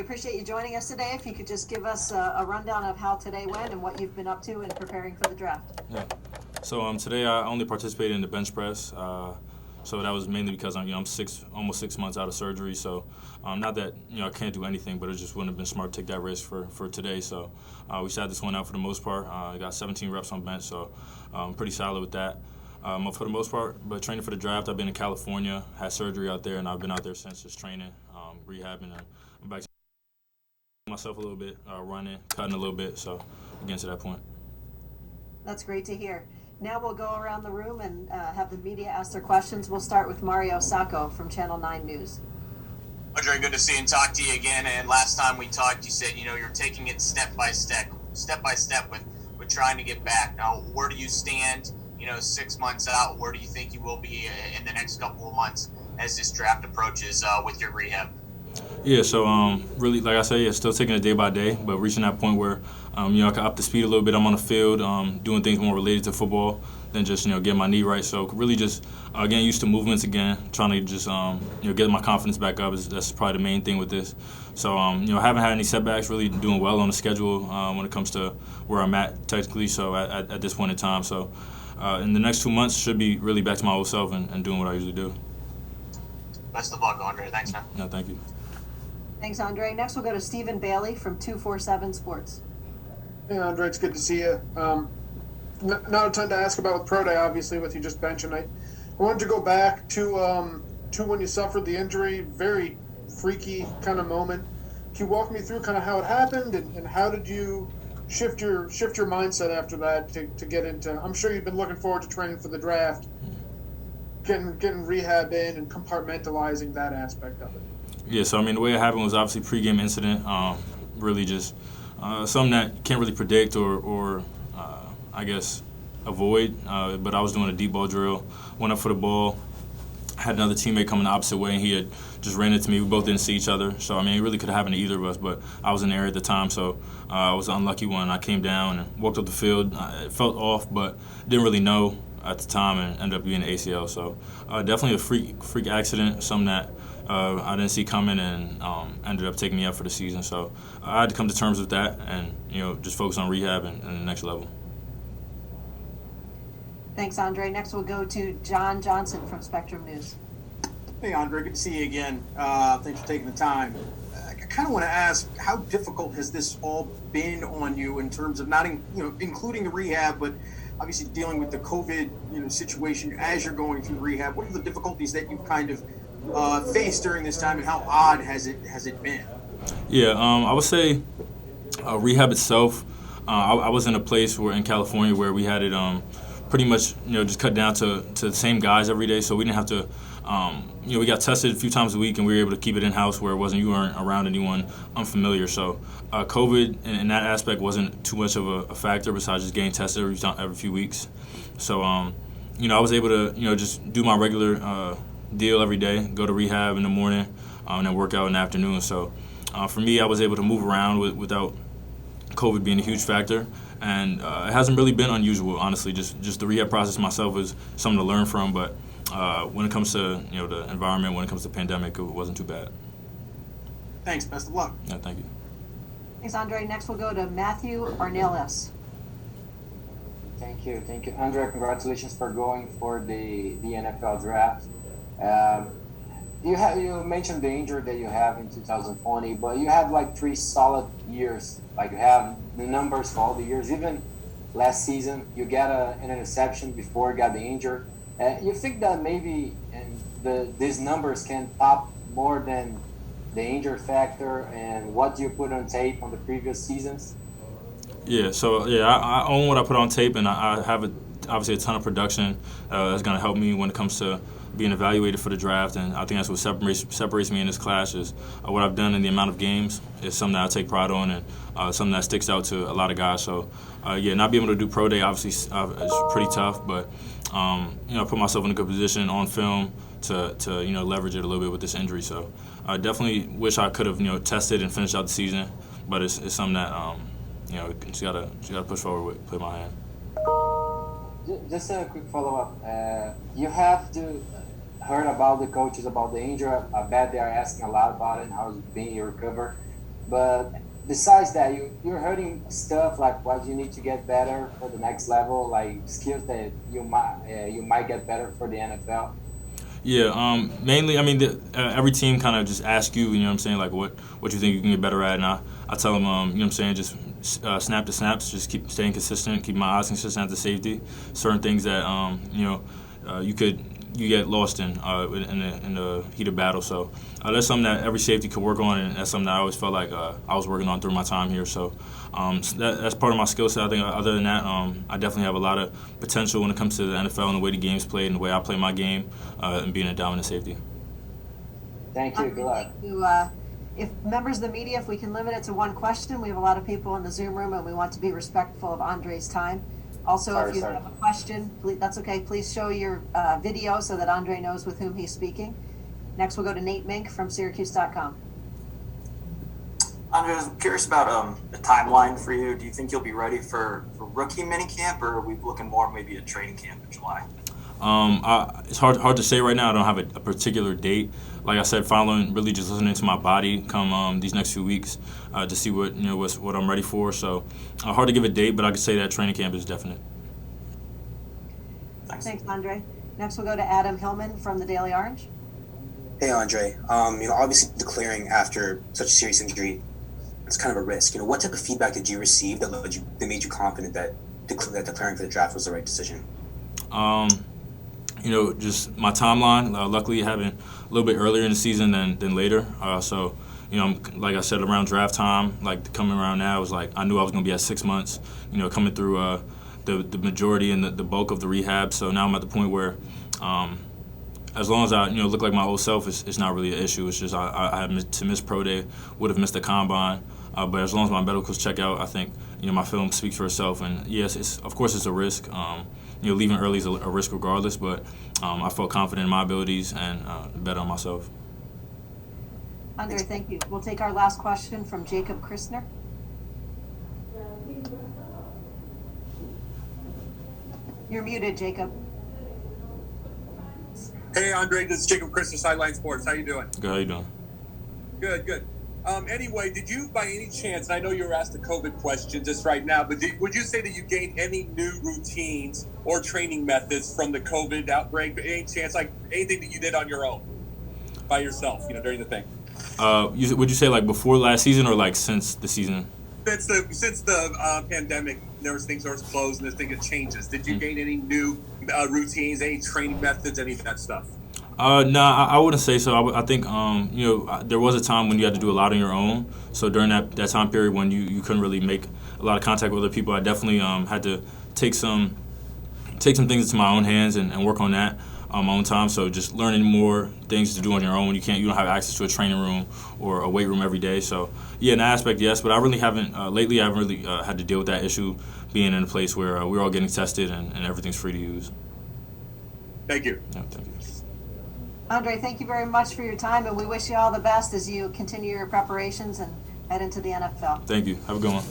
appreciate you joining us today. If you could just give us a rundown of how today went and what you've been up to in preparing for the draft. Yeah. So today I only participated in the bench press. So that was mainly because I'm almost 6 months out of surgery. So not that I can't do anything, but it just wouldn't have been smart to take that risk for today. So we sat this one out for the most part. I got 17 reps on bench, so I'm pretty solid with that. For the most part, but training for the draft, I've been in California, had surgery out there, and I've been out there since just training, rehabbing, and I'm back to myself a little bit, running, cutting a little bit. So getting to that point. That's great to hear. Now we'll go around the room and have the media ask their questions. We'll start with Mario Sacco from Channel 9 News. Andre, good to see and talk to you again. And last time we talked, you said you're taking it step by step with trying to get back. Now, where do you stand? 6 months out. Where do you think you will be in the next couple of months as this draft approaches with your rehab? Yeah, so really, like I said, still taking it day by day, but reaching that point where I can up the speed a little bit. I'm on the field, doing things more related to football than just getting my knee right. So really just getting used to movements again, trying to just get my confidence back up. That's probably the main thing with this. So I haven't had any setbacks. Really doing well on the schedule when it comes to where I'm at technically. So at this point in time, so in the next 2 months should be really back to my old self and doing what I usually do. Best of luck, Andre. Thanks, man. No, thank you. Thanks, Andre. Next, we'll go to Stephen Bailey from 247 Sports. Hey, Andre, it's good to see you. Not a ton to ask about with Pro Day, obviously, with you just benching. I wanted to go back to when you suffered the injury. Very freaky kind of moment. Can you walk me through kind of how it happened and how did you shift your mindset after that to get into? I'm sure you've been looking forward to training for the draft, getting rehab in and compartmentalizing that aspect of it. Yeah, so the way it happened was obviously pregame incident. Really just something that you can't really predict or I guess avoid. But I was doing a deep ball drill, went up for the ball, had another teammate coming the opposite way, and he had just ran into me. We both didn't see each other, so it really could have happened to either of us. But I was in the area at the time, so I was the unlucky one. I came down and walked up the field. It felt off, but didn't really know at the time, and ended up being an ACL. So definitely a freak accident, something that I didn't see coming, and ended up taking me out for the season. So I had to come to terms with that, and just focus on rehab and the next level. Thanks, Andre. Next, we'll go to John Johnson from Spectrum News. Hey, Andre, good to see you again. Thanks for taking the time. I kind of want to ask, how difficult has this all been on you in terms of not, including the rehab, but obviously dealing with the COVID, situation as you're going through rehab? What are the difficulties that you've kind of faced during this time, and how odd has it been? Yeah, I would say rehab itself. I was in a place in California where we had it pretty much just cut down to the same guys every day, so we didn't have to. We got tested a few times a week, and we were able to keep it in house where you weren't around anyone unfamiliar. So COVID in that aspect wasn't too much of a factor besides just getting tested every few weeks. So I was able to just do my regular deal every day, go to rehab in the morning, and then work out in the afternoon. So for me, I was able to move around without COVID being a huge factor. And it hasn't really been unusual, honestly. Just the rehab process myself is something to learn from. But when it comes to the environment, when it comes to pandemic, it wasn't too bad. Thanks. Best of luck. Yeah, thank you. Thanks, Andre. Next, we'll go to Matthew Arnellis. Thank you. Andre, congratulations for going for the NFL draft. You mentioned the injury that you have in 2020, but you had like 3 solid years. Like you have the numbers for all the years. Even last season, you got an interception before you got the injury. You think that maybe these numbers can top more than the injury factor and what you put on tape on the previous seasons? Yeah, so I own what I put on tape, and I have obviously a ton of production that's going to help me when it comes to being evaluated for the draft, and I think that's what separates me in this class is what I've done in the amount of games is something that I take pride on, and something that sticks out to a lot of guys. So not being able to do Pro Day obviously is pretty tough, but I put myself in a good position on film to leverage it a little bit with this injury. So I definitely wish I could have tested and finished out the season, but it's something that just gotta push forward with, put my hand. Just a quick follow-up. You have to heard about the coaches about the injury. I bet they are asking a lot about it and how it's being recovered. But besides that, you're hurting stuff like what you need to get better for the next level, like skills that you might get better for the NFL. Yeah, mainly, I mean, every team kind of just asks you, you know what I'm saying, like what you think you can get better at. And I tell them, you know what I'm saying, just snap to snaps, just keep staying consistent, keep my eyes consistent at the safety. Certain things that, you get lost in the heat of battle. So that's something that every safety could work on, and that's something that I always felt like I was working on through my time here. So that's part of my skill set. I think other than that, I definitely have a lot of potential when it comes to the NFL and the way the game's played and the way I play my game and being a dominant safety. Thank you. Good luck. Thank you. If members of the media, if we can limit it to one question, we have a lot of people in the Zoom room and we want to be respectful of Andre's time. Also, if you have a question, that's okay. Please show your video so that Andre knows with whom he's speaking. Next, we'll go to Nate Mink from Syracuse.com. Andre, I'm curious about the timeline for you. Do you think you'll be ready for rookie minicamp, or are we looking more maybe at training camp in July? It's hard to say right now. I don't have a particular date. Like I said, following, really just listening to my body come these next few weeks to see what I'm ready for. So hard to give a date, but I can say that training camp is definite. Thanks, Andre. Next, we'll go to Adam Hillman from the Daily Orange. Hey, Andre. Obviously declaring after such a serious injury, it's kind of a risk. What type of feedback did you receive that made you confident that declaring for the draft was the right decision? Just my timeline. Luckily, it happened a little bit earlier in the season than later. So, like I said, around draft time, like coming around now, it was like I knew I was going to be at 6 months. Coming through the majority and the bulk of the rehab. So now I'm at the point where, as long as I look like my old self, it's not really an issue. It's just I had to miss pro day, would have missed the combine. But as long as my medicals check out, I think my film speaks for itself. And yes, of course it's a risk. Leaving early is a risk regardless, but I felt confident in my abilities and bet on myself. Andre, thank you. We'll take our last question from Jacob Christner. You're muted, Jacob. Hey, Andre, this is Jacob Christner, Sideline Sports. How you doing? Good, how you doing? Good. Anyway, did you, by any chance, and I know you were asked a COVID question just right now, but would you say that you gained any new routines or training methods from the COVID outbreak? Any chance, like anything that you did on your own, by yourself, during the thing? Would you say like before last season or like since the season? Since the pandemic, there was things that was closed and there's things that changes. Did you gain any new routines, any training methods, any of that stuff? No, I wouldn't say so. I think there was a time when you had to do a lot on your own. So during that time period when you couldn't really make a lot of contact with other people, I definitely had to take some things into my own hands and work on that on my own time. So just learning more things to do on your own. You don't have access to a training room or a weight room every day. So yeah, in that aspect, yes. But I really haven't lately. I haven't really had to deal with that issue being in a place where we're all getting tested and everything's free to use. Thank you. Yeah, thank you. Andre, thank you very much for your time, and we wish you all the best as you continue your preparations and head into the NFL. Thank you. Have a good one.